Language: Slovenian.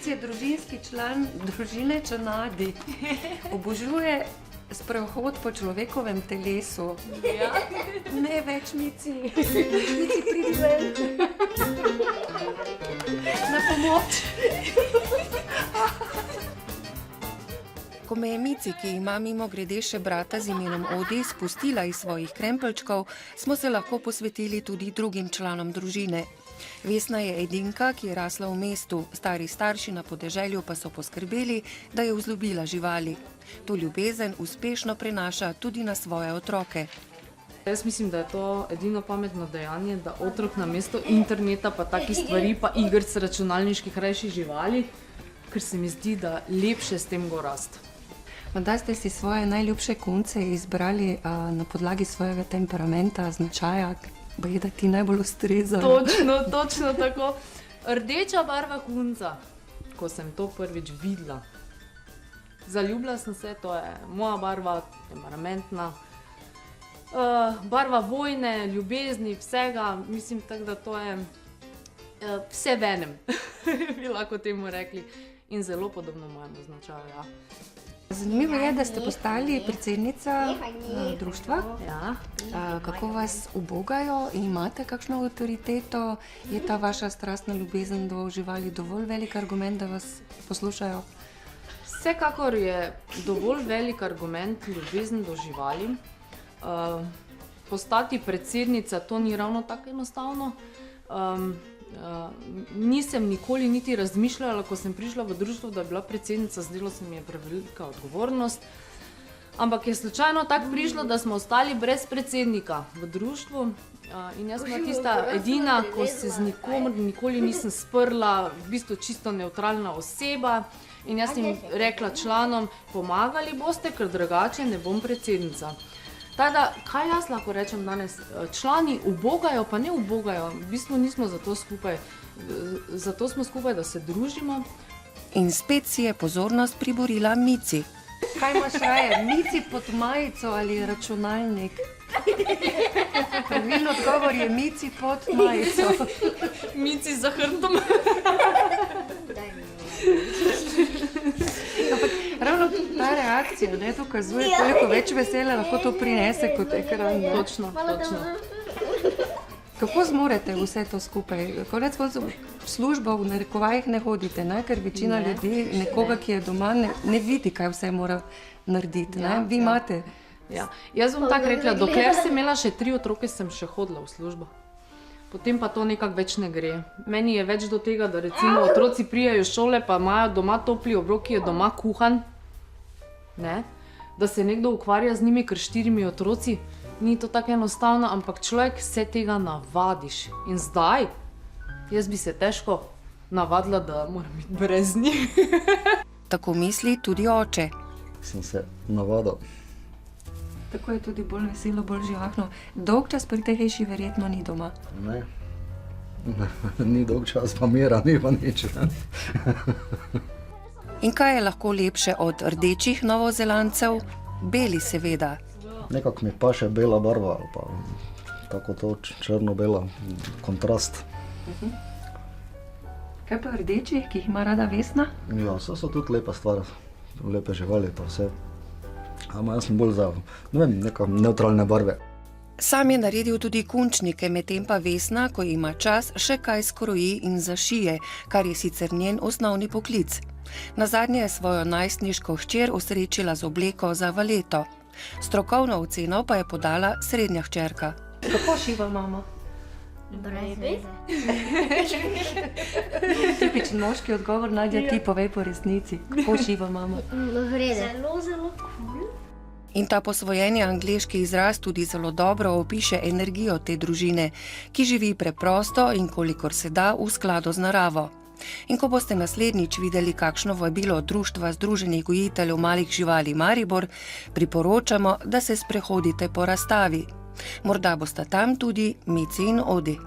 Mici je družinski član družine Črnadi. Obožuje sprehod po človekovem telesu. Ja. Ne več, Mici. Mici, pridi ven. Na pomoč. Ko me je Mici, ki ima mimogrede še brata z imenom Odi, spustila iz svojih krempelčkov, smo se lahko posvetili tudi drugim članom družine. Vesna je edinka, ki je rasla v mestu, stari starši na podeželju pa so poskrbeli, da je vzljubila živali. To ljubezen uspešno prenaša tudi na svoje otroke. Jaz mislim, da je to edino pametno dejanje, da otrok namesto interneta pa takih stvari pa igric računalniških rajši živali, ker se mi zdi, da lepše s tem go rast. Morda ste si svoje najljubše kunce izbrali na podlagi svojega temperamenta, značaja, baje, da ti najbolj ustreza. Točno tako. Rdeča barva kunca, ko sem to prvič videla. Zaljubila sem se, to je moja barva, temperamentna. Barva vojne, ljubezni, vsega, mislim tako, da to je vse venem, bi lahko temu rekli. In zelo podobno mojemu značaju, ja. Zanimivo je, da ste postali predsednica društva. Ja. Kako vas ubogajo in imate kakšno avtoriteto? Je ta vaša strastna ljubezen do živali dovolj velik argument, da vas poslušajo? Vsekakor je dovolj velik argument ljubezen do živali. Postati predsednica, to ni ravno tako enostavno. Nisem nikoli niti razmišljala, ko sem prišla v društvo, da je bila predsednica, zdelo se mi je prevelika odgovornost. Ampak je slučajno tako prišlo, da smo ostali brez predsednika v društvu. In jaz sem bila tista edina, ko se z nikomer nikoli nisem sprla, v bistvu čisto nevtralna oseba. In jaz sem rekla članom, pomagali boste, ker drugače ne bom predsednica. Tada, kaj jaz lahko rečem danes? Člani ubogajo, pa ne ubogajo. V bistvu nismo zato skupaj. Zato smo skupaj, da se družimo. In spet si je pozornost priborila Mici. Kaj imaš raje, Mici pod majico ali računalnik? Pravilno odgovor je Mici pod majico. Mici za hrbtom. Ravno ta reakcija, ne, dokazuje, koliko več veselja lahko to prinese kot ekran. Ne? Točno. Kako zmorete vse to skupaj? Konec koncev v službo v narekovajih ne hodite, ne? Ker večina ljudi nekoga, ki je doma, ne vidi, kaj vse mora narediti. Ne? Vi imate. Ja. Jaz bom tako rekla, dokler sem imela še 3 otroke, sem še hodila v službo. Potem pa to nekako več ne gre. Meni je več do tega, da recimo otroci prijajo iz šole, pa imajo doma topli obrok, ki je doma kuhan. Ne? Da se nekdo ukvarja z njimi, ker 4 otroci. Ni to tako enostavno, ampak človek se tega navadiš. In zdaj, jaz bi se težko navadila, da moram biti brez njih. Tako misli tudi oče. Sem se navadil. Tako je tudi bolj veselo, bolj živahno. Dolg čas pri tej hiši verjetno ni doma. Ne, ni dolg čas, pa mira, ni pa nič. In kaj je lahko lepše od rdečih novozelancev? Beli seveda. Nekako mi paše bela barva, ali pa tako to črno-bela, kontrast. Kaj pa rdeči, ki jih ima rada Vesna? Ja, vse so tudi lepa stvar, lepe živali pa vse. Ampak jaz sem bolj za, ne vem, neka nevtralne barve. Sam je naredil tudi kunčnike, medtem pa Vesna, ko ima čas, še kaj skroji in zašije, kar je sicer njen osnovni poklic. Nazadnje je svojo najstniško hčer osrečila z obleko za valeto. Strokovno oceno pa je podala srednja hčerka. Kako šiva mama? Brez veze. Tipičen moški odgovor, Nadja, ti povej po resnici. Kako šiva mama? Vrede. Zelo cool. In ta posvojeni angleški izraz tudi zelo dobro opiše energijo te družine, ki živi preprosto in kolikor se da v skladu z naravo. In ko boste naslednjič videli kakšno vabilo Društva združenih gojiteljev malih živali Maribor, priporočamo, da se sprehodite po razstavi. Morda bosta tam tudi Mici in Odi.